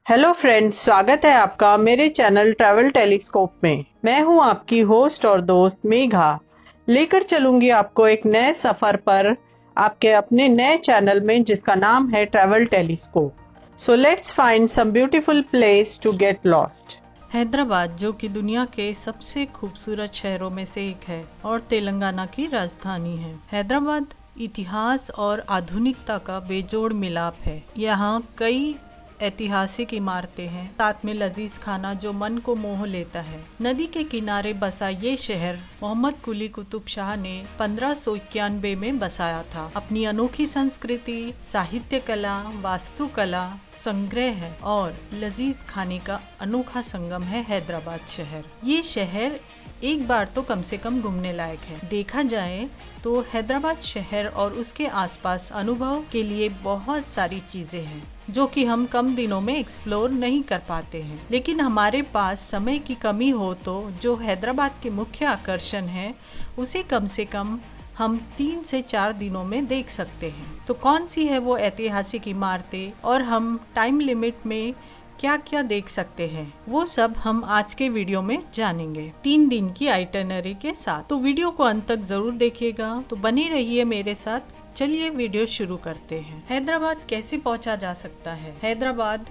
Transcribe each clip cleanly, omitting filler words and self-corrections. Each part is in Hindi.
हेलो फ्रेंड्स, स्वागत है आपका मेरे चैनल ट्रैवल टेलीस्कोप में। मैं हूं आपकी होस्ट और दोस्त मेघा। लेकर चलूंगी आपको एक नए सफर पर आपके अपने नए चैनल में जिसका नाम है travel telescope. So let's find some beautiful place to get lost. Hyderabad, जो कि दुनिया के सबसे खूबसूरत शहरों में से एक है और तेलंगाना की राजधानी है। हैदराबाद इतिहास और आधुनिकता का बेजोड़ मिलाप है। यहाँ कई ऐतिहासिक इमारतें हैं, साथ में लजीज खाना जो मन को मोह लेता है। नदी के किनारे बसा ये शहर मोहम्मद कुली कुतुब शाह ने 1591 में बसाया था। अपनी अनोखी संस्कृति, साहित्य कला, वास्तुकला, संग्रह और लजीज खाने का अनोखा संगम है हैदराबाद शहर। ये शहर एक बार तो कम से कम घूमने लायक है। देखा जाए तो हैदराबाद शहर और उसके आसपास अनुभव के लिए बहुत सारी चीजें हैं जो कि हम कम दिनों में एक्सप्लोर नहीं कर पाते हैं। लेकिन हमारे पास समय की कमी हो तो जो हैदराबाद के मुख्य आकर्षण है उसे कम से कम हम 3 से 4 दिनों में देख सकते हैं। तो कौन सी है वो ऐतिहासिक इमारतें और हम टाइम लिमिट में क्या क्या देख सकते हैं, वो सब हम आज के वीडियो में जानेंगे 3 दिन की आइटनरी के साथ। तो वीडियो को अंत तक जरूर देखिएगा, तो बनी रहिए मेरे साथ। चलिए वीडियो शुरू करते हैं। हैदराबाद कैसे पहुंचा जा सकता है? हैदराबाद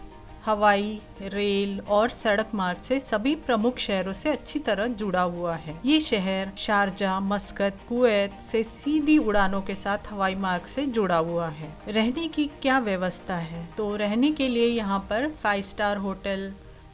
हवाई, रेल और सड़क मार्ग से सभी प्रमुख शहरों से अच्छी तरह जुड़ा हुआ है। ये शहर शारजा, मस्कत, कुवैत से सीधी उड़ानों के साथ हवाई मार्ग से जुड़ा हुआ है। रहने की क्या व्यवस्था है? तो रहने के लिए यहाँ पर 5 स्टार होटल,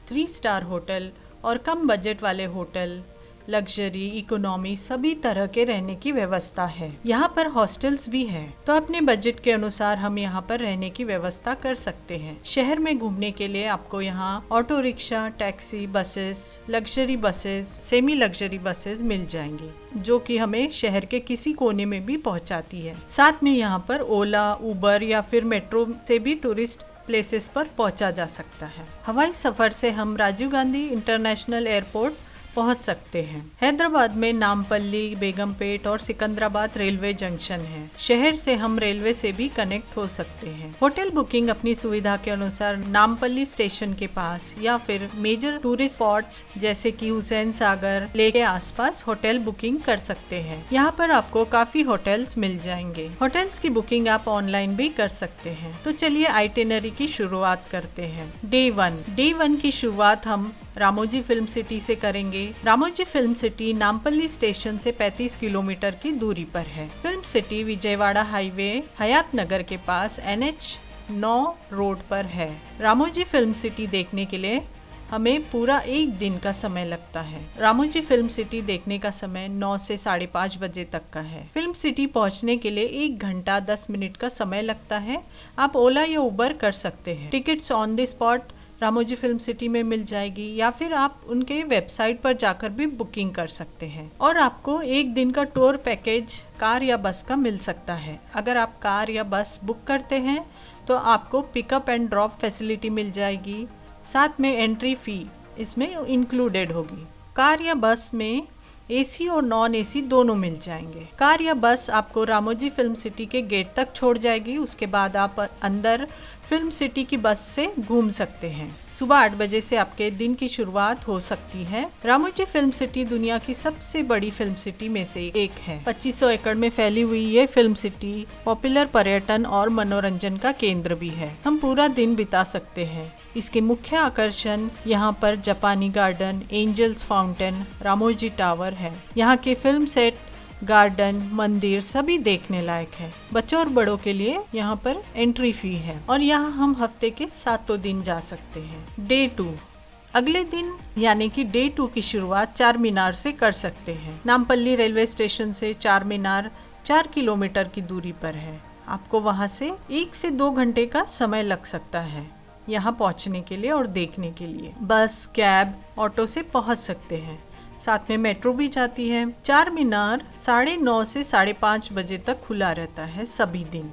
3 स्टार होटल और कम बजट वाले होटल, लग्जरी, इकोनॉमी सभी तरह के रहने की व्यवस्था है। यहाँ पर हॉस्टल्स भी हैं, तो अपने बजट के अनुसार हम यहाँ पर रहने की व्यवस्था कर सकते हैं। शहर में घूमने के लिए आपको यहाँ auto rickshaw, taxi, buses, luxury buses, semi luxury buses मिल जाएंगी जो कि हमें शहर के किसी कोने में भी पहुँचाती है। साथ में यहाँ पर ओला, उबर या फिर मेट्रो से भी टूरिस्ट प्लेसेस पर पहुँचा जा सकता है। हवाई सफर से हम राजीव गांधी इंटरनेशनल एयरपोर्ट पहुंच सकते हैं। हैदराबाद में नामपल्ली, बेगमपेट और सिकंदराबाद रेलवे जंक्शन है। शहर से हम रेलवे से भी कनेक्ट हो सकते हैं। होटल बुकिंग अपनी सुविधा के अनुसार नामपल्ली स्टेशन के पास या फिर मेजर टूरिस्ट स्पॉट्स जैसे कि हुसैन सागर लेक के आसपास होटल बुकिंग कर सकते हैं। यहाँ पर आपको काफी होटल्स मिल जाएंगे। होटल्स की बुकिंग आप ऑनलाइन भी कर सकते हैं। तो चलिए आइटिनरी की शुरुआत करते हैं। डे वन की शुरुआत हम रामोजी फिल्म सिटी से करेंगे। Ramoji film city Nampally station से 35 किलोमीटर की दूरी पर है। फिल्म सिटी विजयवाड़ा हाईवे हयात नगर के पास NH9 रोड पर है। रामोजी फिल्म सिटी देखने के लिए हमें पूरा 1 दिन का समय लगता है। रामोजी फिल्म सिटी देखने का समय 9 से 5:30 बजे तक का है। फिल्म सिटी पहुंचने के लिए 1 घंटा 10 मिनट का समय लगता है। आप ओला या उबर कर सकते हैं। Tickets on the spot Ramoji film city में मिल जाएगी या फिर आप उनके वेबसाइट पर जाकर भी बुकिंग कर सकते हैं। और आपको 1 दिन का टूर पैकेज कार या बस का मिल सकता है। अगर आप कार या बस बुक करते हैं तो आपको पिकअप एंड ड्रॉप फैसिलिटी मिल जाएगी। साथ में एंट्री फी इसमें इंक्लूडेड होगी। कार या बस में AC और नॉन AC दोनों मिल जाएंगे। कार या बस आपको रामोजी फिल्म सिटी के गेट तक छोड़ जाएगी। उसके बाद आप अंदर फिल्म सिटी की बस से घूम सकते हैं। सुबह 8 बजे से आपके दिन की शुरुआत हो सकती है। रामोजी फिल्म सिटी दुनिया की सबसे बड़ी फिल्म सिटी में से एक है। 2500 एकड़ में फैली हुई ये फिल्म सिटी पॉपुलर पर्यटन और मनोरंजन का केंद्र भी है। हम पूरा दिन बिता सकते हैं। इसके मुख्य आकर्षण यहाँ पर जापानी garden, angels fountain, Ramoji tower है। यहाँ के फिल्म सेट, गार्डन, मंदिर सभी देखने लायक है। बच्चों और बड़ों के लिए यहाँ पर एंट्री फी है और यहाँ हम हफ्ते के 7 दिन जा सकते हैं। डे 2 अगले दिन यानी कि डे 2 की शुरुआत चार मीनार से कर सकते हैं। नामपल्ली रेलवे स्टेशन से चार मीनार 4 किलोमीटर की दूरी पर है। आपको वहाँ से 1 से 2 घंटे का समय लग सकता है यहाँ पहुँचने के लिए और देखने के लिए। बस, कैब, ऑटो से पहुँच सकते हैं। साथ में मेट्रो भी जाती है। चार मीनार 9:30 से 5:30 बजे तक खुला रहता है सभी दिन।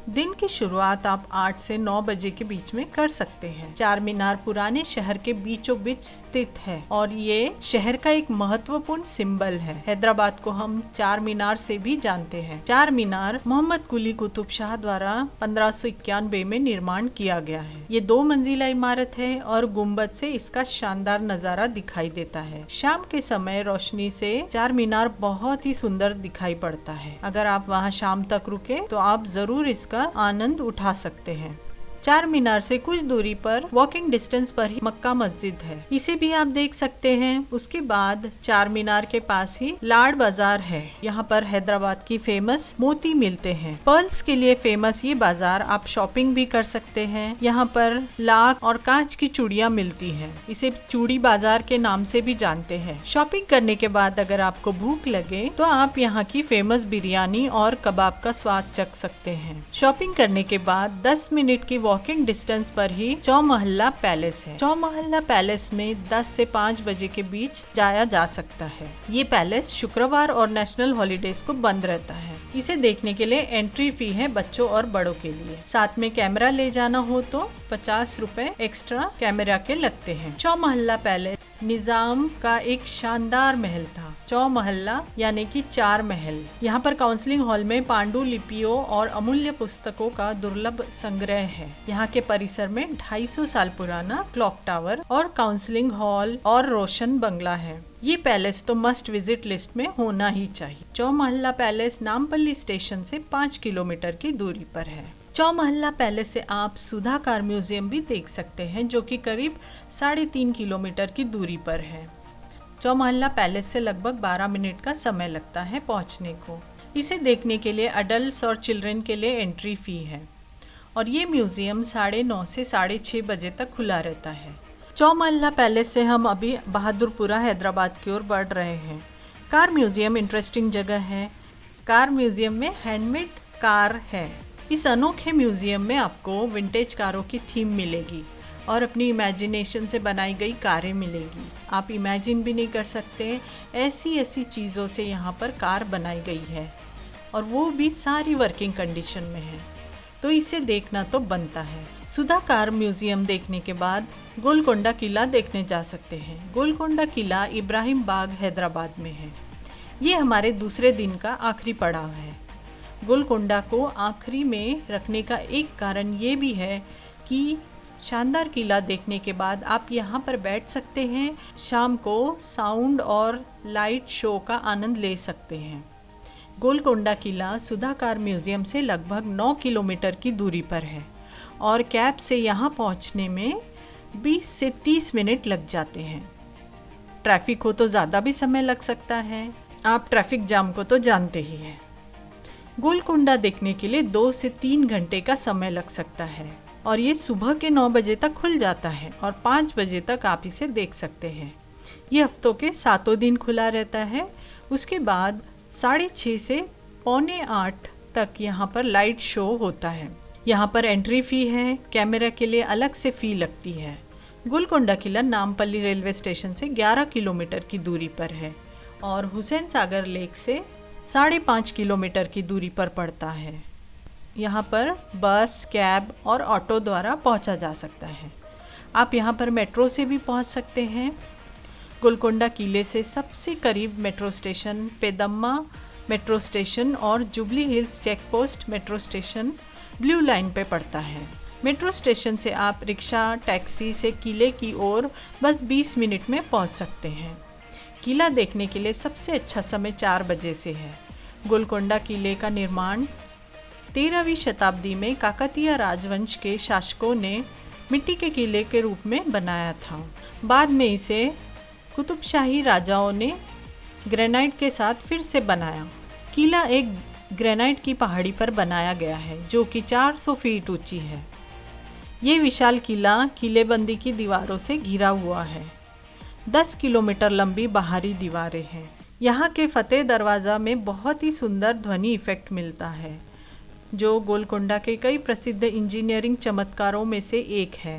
दिन की शुरुआत आप 8 से 9 बजे के बीच में कर सकते हैं। चार मीनार पुराने शहर के बीचों बीच स्थित है और ये शहर का एक महत्वपूर्ण सिंबल है। हैदराबाद को हम चार मीनार से भी जानते हैं। चार मीनार मोहम्मद कुली कुतुब शाह द्वारा 1591 में निर्माण किया गया है। ये 2 मंजिला इमारत है और गुम्बद से इसका शानदार नजारा दिखाई देता है। शाम के समय रोशनी से चार मीनार बहुत ही सुंदर दिखाई पड़ता है। अगर आप वहाँ शाम तक रुके तो आप जरूर इसका आनंद उठा सकते हैं। चार मीनार से कुछ दूरी पर वॉकिंग डिस्टेंस पर ही मक्का मस्जिद है, इसे भी आप देख सकते हैं। उसके बाद चार मीनार के पास ही लाड बाजार है। यहाँ पर हैदराबाद की फेमस मोती मिलते हैं। पर्ल्स के लिए फेमस ये बाजार, आप शॉपिंग भी कर सकते हैं। यहाँ पर लाख और कांच की चूड़ियाँ मिलती हैं, इसे चूड़ी बाजार के नाम से भी जानते हैं। शॉपिंग करने के बाद अगर आपको भूख लगे तो आप यहाँ की फेमस बिरयानी और कबाब का स्वाद चख सकते हैं। शॉपिंग करने के बाद 10 मिनट की वॉकिंग डिस्टेंस पर ही चौमहल्ला पैलेस है। चौमहल्ला पैलेस में 10 से 5 बजे के बीच जाया जा सकता है। ये पैलेस शुक्रवार और नेशनल हॉलीडेज को बंद रहता है। इसे देखने के लिए एंट्री फी है बच्चों और बड़ों के लिए। साथ में कैमरा ले जाना हो तो 50 रुपए एक्स्ट्रा कैमरा के लगते हैं। चौमहल्ला पैलेस निजाम का एक शानदार महल था। चौमहल्ला यानी कि 4 महल। यहाँ पर काउंसलिंग हॉल में पांडुलिपियों और अमूल्य पुस्तकों का दुर्लभ संग्रह है। यहाँ के परिसर में 250 साल पुराना क्लॉक टावर और काउंसलिंग हॉल और रोशन बंगला है। ये पैलेस तो मस्ट विजिट लिस्ट में होना ही चाहिए। चौमहल्ला पैलेस नामपल्ली स्टेशन से 5 किलोमीटर की दूरी पर है। चौमहल्ला पैलेस से आप सुधा कार म्यूजियम भी देख सकते हैं, जो कि करीब 3.5 किलोमीटर की दूरी पर है। चौमहल्ला पैलेस से लगभग 12 मिनट का समय लगता है पहुंचने को। इसे देखने के लिए अडल्ट्स और चिल्ड्रन के लिए एंट्री फी है और ये म्यूजियम 9:30 से 6:30 बजे तक खुला रहता है। चौमहल्ला पैलेस से हम अभी बहादुरपुरा हैदराबाद की ओर बढ़ रहे हैं। कार म्यूजियम इंटरेस्टिंग जगह है। कार म्यूजियम में हैंडमेड कार है। इस अनोखे म्यूजियम में आपको विंटेज कारों की थीम मिलेगी और अपनी इमेजिनेशन से बनाई गई कारें मिलेगी। आप इमेजिन भी नहीं कर सकते ऐसी ऐसी चीज़ों से यहाँ पर कार बनाई गई है और वो भी सारी वर्किंग कंडीशन में है, तो इसे देखना तो बनता है। सुधा कार म्यूजियम देखने के बाद गोलकोंडा किला देखने जा सकते हैं। गोलकोंडा किला इब्राहिम बाग हैदराबाद में है। ये हमारे दूसरे दिन का आखिरी पड़ाव है। गोलकोंडा को आखिरी में रखने का एक कारण ये भी है कि शानदार किला देखने के बाद आप यहाँ पर बैठ सकते हैं, शाम को साउंड और लाइट शो का आनंद ले सकते हैं। गोलकोंडा किला सुधा कार म्यूजियम से लगभग 9 किलोमीटर की दूरी पर है और कैब से यहाँ पहुँचने में 20 से 30 मिनट लग जाते हैं। ट्रैफिक हो तो ज़्यादा भी समय लग सकता है। आप ट्रैफिक जाम को तो जानते ही हैं। गोलकोंडा देखने के लिए 2 से 3 घंटे का समय लग सकता है और ये सुबह के 9 बजे तक खुल जाता है और 5 बजे तक आप इसे देख सकते हैं। ये हफ्तों के 7 दिन खुला रहता है। उसके बाद 6:30 से 7:45 तक यहाँ पर लाइट शो होता है। यहाँ पर एंट्री फी है, कैमरा के लिए अलग से फी लगती है। गोलकोंडा किला नामपल्ली रेलवे स्टेशन से 11 किलोमीटर की दूरी पर है और हुसैन सागर लेक से 5.5 किलोमीटर की दूरी पर पड़ता है। यहाँ पर बस, कैब और ऑटो द्वारा पहुँचा जा सकता है। आप यहाँ पर मेट्रो से भी पहुँच सकते हैं। गोलकोंडा किले से सबसे करीब metro station Peddamma metro station और Jubilee Hills check post metro station blue line पे पड़ता है। मेट्रो स्टेशन से आप रिक्शा, टैक्सी से किले की ओर बस 20 मिनट में पहुँच सकते हैं। किला देखने के लिए सबसे अच्छा समय 4 बजे से है। गोलकोंडा किले का निर्माण 13वीं शताब्दी में काकतीय राजवंश के शासकों ने मिट्टी के किले के रूप में बनाया था। बाद में इसे कुतुबशाही राजाओं ने ग्रेनाइट के साथ फिर से बनाया। किला एक ग्रेनाइट की पहाड़ी पर बनाया गया है जो कि 400 फीट ऊंची है। ये विशाल किला किलेबंदी की दीवारों से घिरा हुआ है। 10 किलोमीटर लंबी बाहरी दीवारें हैं। यहाँ के फतेह दरवाज़ा में बहुत ही सुंदर ध्वनि इफेक्ट मिलता है जो गोलकोंडा के कई प्रसिद्ध इंजीनियरिंग चमत्कारों में से एक है।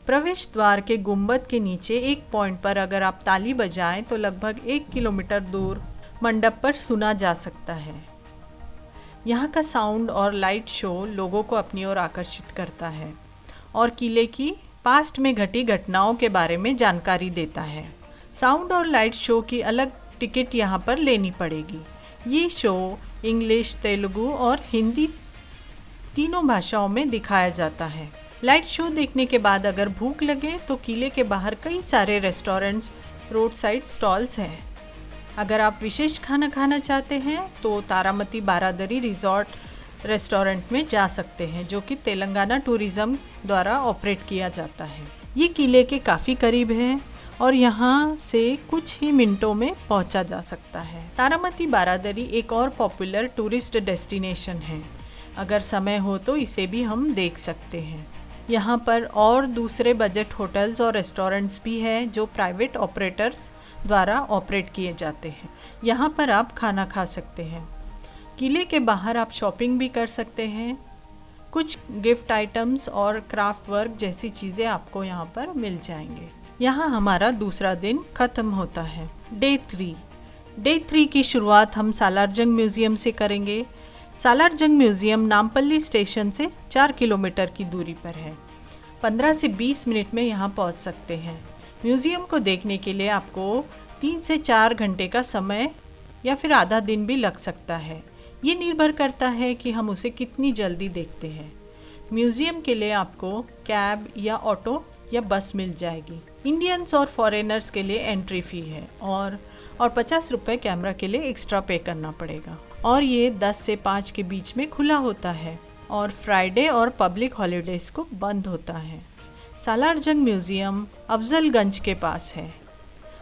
प्रवेश द्वार के गुंबद के नीचे एक पॉइंट पर अगर आप ताली बजाएं तो लगभग 1 किलोमीटर दूर मंडप पर सुना जा सकता है। यहाँ का साउंड और लाइट शो लोगों को अपनी ओर आकर्षित करता है और किले की पास्ट में घटी घटनाओं के बारे में जानकारी देता है। साउंड और लाइट शो की अलग टिकट यहाँ पर लेनी पड़ेगी। ये शो इंग्लिश, तेलुगु और हिंदी तीनों भाषाओं में दिखाया जाता है। लाइट शो देखने के बाद अगर भूख लगे तो किले के बाहर कई सारे रेस्टोरेंट्स, रोड साइड स्टॉल्स हैं। अगर आप विशेष खाना खाना चाहते हैं तो तारामती बारादरी रिजॉर्ट रेस्टोरेंट में जा सकते हैं, जो कि तेलंगाना टूरिज्म द्वारा ऑपरेट किया जाता है। ये किले के काफ़ी करीब है और यहाँ से कुछ ही मिनटों में पहुँचा जा सकता है। तारामती बारादरी एक और पॉपुलर टूरिस्ट डेस्टिनेशन है। अगर समय हो तो इसे भी हम देख सकते हैं। यहाँ पर और दूसरे बजट होटल्स और रेस्टोरेंट्स भी हैं जो प्राइवेट ऑपरेटर्स द्वारा ऑपरेट किए जाते हैं। यहाँ पर आप खाना खा सकते हैं। किले के बाहर आप शॉपिंग भी कर सकते हैं। कुछ गिफ्ट आइटम्स और क्राफ्ट वर्क जैसी चीज़ें आपको यहाँ पर मिल जाएंगे। यहाँ हमारा दूसरा दिन ख़त्म होता है। डे 3 की शुरुआत हम सालारजंग म्यूज़ियम से करेंगे। सालारजंग म्यूज़ियम नामपल्ली स्टेशन से 4 किलोमीटर की दूरी पर है। 15 से 20 मिनट में यहाँ पहुँच सकते हैं। म्यूज़ियम को देखने के लिए आपको 3 से 4 घंटे का समय या फिर आधा दिन भी लग सकता है। ये निर्भर करता है कि हम उसे कितनी जल्दी देखते हैं। म्यूज़ियम के लिए आपको कैब या ऑटो या बस मिल जाएगी। इंडियंस और फॉरेनर्स के लिए एंट्री फ़ी है और 50 रुपये कैमरा के लिए एक्स्ट्रा पे करना पड़ेगा। और ये 10 से 5 के बीच में खुला होता है और फ्राइडे और पब्लिक हॉलीडेज़ को बंद होता है। सालारजंग म्यूज़ियम अफजलगंज के पास है।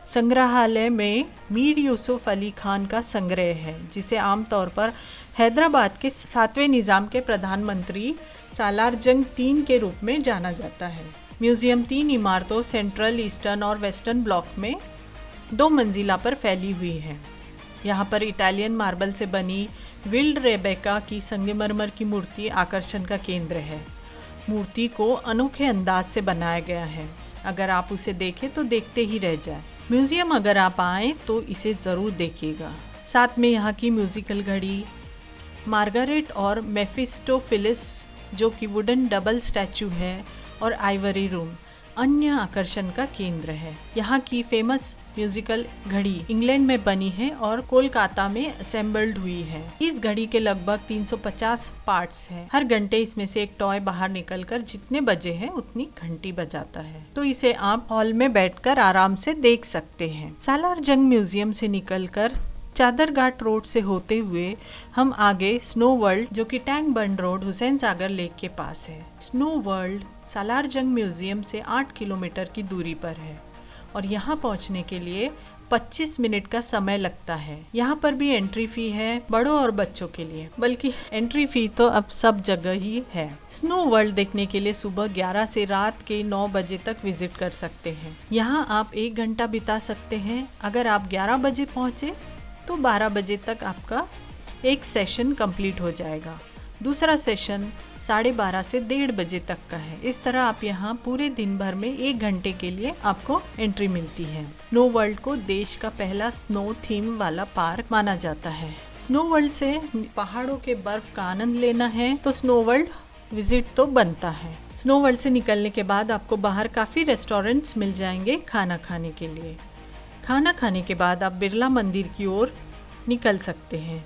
संग्रहालय में मीर यूसुफ अली खान का संग्रह है, जिसे आमतौर पर हैदराबाद के 7वें निज़ाम के प्रधानमंत्री सालारजंग 3 के रूप में जाना जाता है। म्यूज़ियम 3 इमारतों सेंट्रल, ईस्टर्न और वेस्टर्न ब्लॉक में 2 मंजिला पर फैली हुई है। यहाँ पर इटालियन मार्बल से बनी विल्ड रेबेका की संगमरमर की मूर्ति आकर्षण का केंद्र है। मूर्ति को अनोखे अंदाज से बनाया गया है। अगर आप उसे देखें तो देखते ही रह जाए। म्यूज़ियम अगर आप आएँ तो इसे ज़रूर देखिएगा। साथ में यहाँ की म्यूज़िकल घड़ी, मार्गारेट और मेफिस्टोफिलिस जो कि वुडन डबल स्टैचू है, और आइवरी रूम अन्य आकर्षण का केंद्र है। यहाँ की फेमस म्यूजिकल घड़ी इंग्लैंड में बनी है और कोलकाता में असेंबल्ड हुई है। इस घड़ी के लगभग 350 पार्ट्स हैं। हर घंटे इसमें से एक टॉय बाहर निकलकर जितने बजे हैं उतनी घंटी बजाता है, तो इसे आप हॉल में बैठकर आराम से देख सकते हैं। सालारजंग म्यूजियम से निकलकर चादरघाट रोड से होते हुए हम आगे स्नो वर्ल्ड, जो कि टैंक बंड रोड हुसैन सागर लेक के पास है। स्नो वर्ल्ड सालारजंग म्यूजियम से 8 किलोमीटर की दूरी पर है और यहाँ पहुँचने के लिए 25 मिनट का समय लगता है। यहाँ पर भी एंट्री फी है बड़ों और बच्चों के लिए, बल्कि एंट्री फी तो अब सब जगह ही है। स्नो वर्ल्ड देखने के लिए सुबह 11 से रात के 9 बजे तक विजिट कर सकते हैं। यहाँ आप 1 घंटा बिता सकते हैं। अगर आप 11 बजे पहुँचे तो 12 बजे तक आपका एक सेशन कंप्लीट हो जाएगा। दूसरा सेशन 12:30 से 1:30 बजे तक का है। इस तरह आप यहाँ पूरे दिन भर में 1 घंटे के लिए आपको एंट्री मिलती है। स्नो वर्ल्ड को देश का पहला स्नो थीम वाला पार्क माना जाता है। स्नो वर्ल्ड से पहाड़ों के बर्फ का आनंद लेना है तो स्नो वर्ल्ड विजिट तो बनता है। स्नो वर्ल्ड से निकलने के बाद आपको बाहर काफ़ी रेस्टोरेंट्स मिल जाएंगे खाना खाने के लिए। खाना खाने के बाद आप बिरला मंदिर की ओर निकल सकते हैं।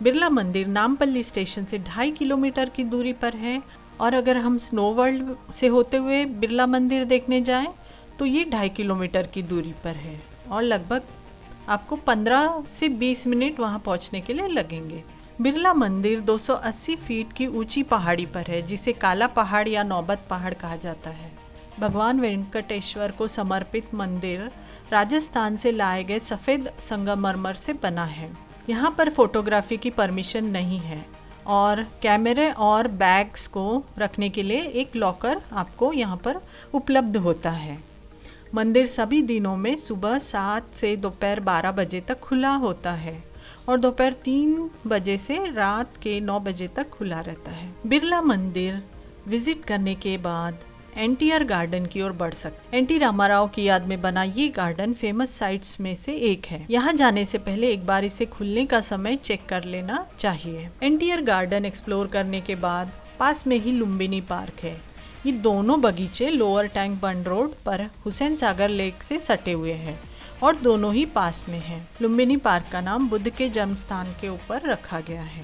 बिरला मंदिर नामपल्ली स्टेशन से 2.5 किलोमीटर की दूरी पर है और अगर हम स्नो वर्ल्ड से होते हुए बिरला मंदिर देखने जाएं तो ये 2.5 किलोमीटर की दूरी पर है और लगभग आपको 15 से 20 मिनट वहां पहुंचने के लिए लगेंगे। बिरला मंदिर 280 फीट की ऊंची पहाड़ी पर है, जिसे काला पहाड़ या नौबत पहाड़ कहा जाता है। भगवान वेंकटेश्वर को समर्पित मंदिर राजस्थान से लाए गए सफ़ेद संगमरमर से बना है। यहाँ पर फोटोग्राफी की परमिशन नहीं है और कैमरे और बैग्स को रखने के लिए एक लॉकर आपको यहाँ पर उपलब्ध होता है। मंदिर सभी दिनों में सुबह 7 से दोपहर 12 बजे तक खुला होता है और दोपहर 3 बजे से रात के 9 बजे तक खुला रहता है। बिरला मंदिर विजिट करने के बाद एनटीआर गार्डन की ओर बढ़ सकते। एनटी रामाराव की याद में बना ये गार्डन फेमस साइट्स में से एक है। यहाँ जाने से पहले एक बार इसे खुलने का समय चेक कर लेना चाहिए। एनटीआर गार्डन एक्सप्लोर करने के बाद पास में ही लुम्बिनी पार्क है। ये दोनों बगीचे लोअर टैंक बंड रोड पर हुसैन सागर लेक से सटे हुए हैं और दोनों ही पास में हैं। लुम्बिनी पार्क का नाम बुद्ध के जन्म स्थान के ऊपर रखा गया है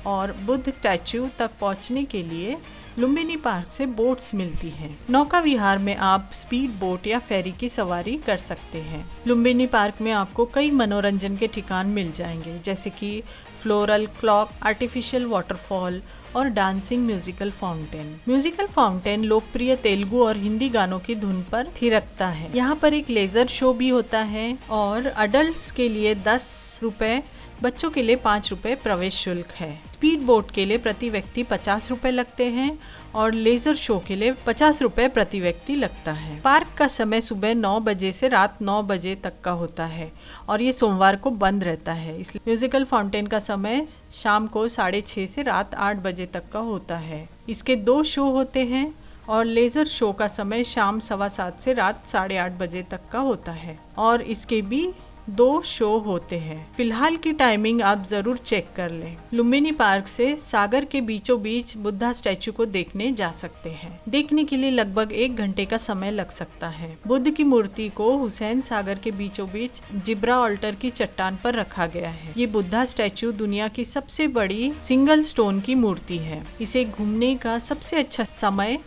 और बुद्ध स्टैच्यू तक पहुंचने के लिए लुम्बिनी पार्क से बोट्स मिलती हैं। नौका विहार में आप स्पीड बोट या फेरी की सवारी कर सकते हैं। लुम्बिनी पार्क में आपको कई मनोरंजन के ठिकान मिल जाएंगे, जैसे कि फ्लोरल क्लॉक, आर्टिफिशियल वाटरफॉल और dancing musical fountain. Musical fountain लोकप्रिय तेलुगु और हिंदी गानों की धुन पर थिरकता है। यहाँ पर एक लेजर शो भी होता है और अडल्ट्स के लिए 10 रुपए, बच्चों के लिए 5 रुपए प्रवेश शुल्क है। स्पीड बोट के लिए प्रति व्यक्ति 50 रुपए लगते हैं और लेजर शो के लिए 50 रुपए प्रति व्यक्ति लगता है। पार्क का समय सुबह 9 बजे से रात 9 बजे तक का होता है और ये सोमवार को बंद रहता है। इसलिए म्यूजिकल फाउंटेन का समय शाम को 6:30 से रात 8 बजे तक का होता है। इसके 2 शो होते हैं और लेजर शो का समय शाम 7:15 से रात 8:30 बजे तक का होता है और इसके भी 2 शो होते हैं। फिलहाल की टाइमिंग आप जरूर चेक कर लें। लुम्बिनी पार्क से सागर के बीचों बीच बुद्धा स्टैचू को देखने जा सकते हैं। देखने के लिए लगभग 1 घंटे का समय लग सकता है। बुद्ध की मूर्ति को हुसैन सागर के बीचों बीच जिब्राल्टर की चट्टान पर रखा गया है। ये बुद्धा स्टैचू दुनिया की सबसे बड़ी सिंगल स्टोन की मूर्ति है। इसे घूमने का सबसे अच्छा समय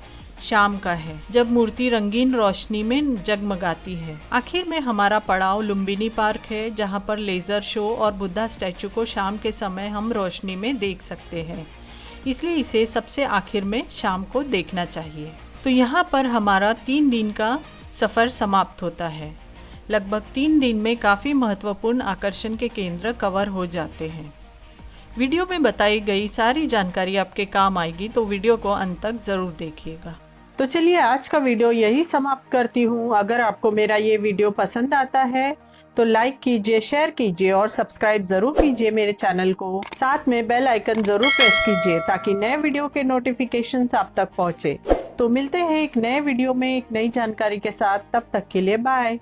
शाम का है, जब मूर्ति रंगीन रोशनी में जगमगाती है। आखिर में हमारा पड़ाव लुम्बिनी पार्क है, जहां पर लेजर शो और बुद्धा स्टैचू को शाम के समय हम रोशनी में देख सकते हैं, इसलिए इसे सबसे आखिर में शाम को देखना चाहिए। तो यहाँ पर हमारा 3 दिन का सफ़र समाप्त होता है। लगभग 3 दिन में काफ़ी महत्वपूर्ण आकर्षण के केंद्र कवर हो जाते हैं। वीडियो में बताई गई सारी जानकारी आपके काम आएगी, तो वीडियो को अंत तक ज़रूर देखिएगा। तो चलिए आज का वीडियो यही समाप्त करती हूँ। अगर आपको मेरा ये वीडियो पसंद आता है तो लाइक कीजिए, शेयर कीजिए और सब्सक्राइब जरूर कीजिए मेरे चैनल को। साथ में बेल आइकन जरूर प्रेस कीजिए ताकि नए वीडियो के नोटिफिकेशंस आप तक पहुँचे। तो मिलते हैं एक नए वीडियो में एक नई जानकारी के साथ। तब तक के लिए बाय।